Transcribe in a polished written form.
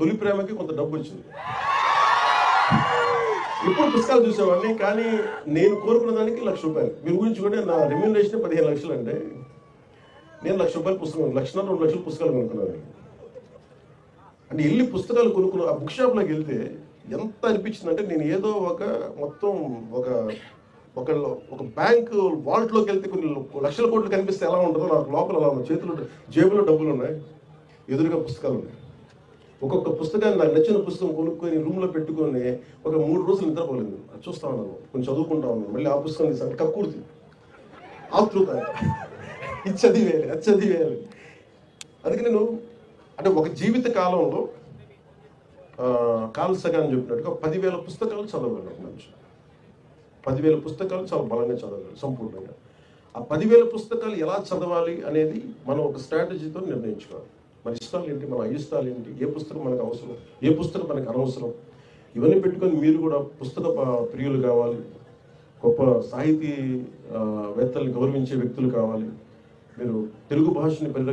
తొలి ప్రేమకి కొంత డబ్బు వచ్చింది. ఇప్పుడు పుస్తకాలు చూసేవాడిని, కానీ నేను కోరుకున్న దానికి ₹1,00,000. మీరు ఊహించుకుంటే నా రెమ్యూనరేషన్ 15 లక్షలు అంటే నేను ₹1,00,000 పుస్తకం, 1,00,000 2 లక్షలు పుస్తకాలు కొనుక్కున్నాను. అంటే వెళ్ళి పుస్తకాలు కొనుక్కున్న ఆ బుక్ షాప్లోకి వెళ్తే ఎంత అనిపించింది అంటే, నేను ఏదో మొత్తం ఒక ఒక ఒక బ్యాంకు వాల్ట్లోకి వెళ్తే కొన్ని లక్షల కోట్లు కనిపిస్తే ఎలా ఉంటుందో నాకు లోపల అలా ఉంది. చేతులు జేబులో డబ్బులు ఉన్నాయి, ఎదురుగా పుస్తకాలు ఉన్నాయి. ఒక్కొక్క పుస్తకాన్ని నాకు నచ్చిన పుస్తకం కొనుక్కొని రూమ్లో పెట్టుకొని ఒక 3 రోజులు నిద్రపోలేదు. అది చూస్తా ఉన్నాను, కొంచెం చదువుకుంటా ఉన్నాను. మళ్ళీ ఆ పుస్తకం తీసాను, కక్కుర్తి, ఆతృత, ఇది చదివేయాలి, అది చదివేయాలి. అందుకే నేను అంటే ఒక జీవిత కాలంలో కార్ల్ సగాన్ చెప్పినట్టుగా 10,000 పుస్తకాలు చదవగలను. మనిషి 10,000 పుస్తకాలు చాలా బలంగా చదవాలి సంపూర్ణంగా. ఆ 10,000 పుస్తకాలు ఎలా చదవాలి అనేది మనం ఒక స్ట్రాటజీతో నిర్ణయించుకోవాలి. మన ఇష్టాలు ఏంటి, మన అయిష్టాలు ఏంటి, ఏ పుస్తకం మనకు అవసరం, ఏ పుస్తకం మనకు అనవసరం, ఇవన్నీ పెట్టుకొని మీరు కూడా పుస్తక ప్రియులు కావాలి, గొప్ప సాహితీ వేత్తల్ని గౌరవించే వ్యక్తులు కావాలి. మీరు తెలుగు భాషని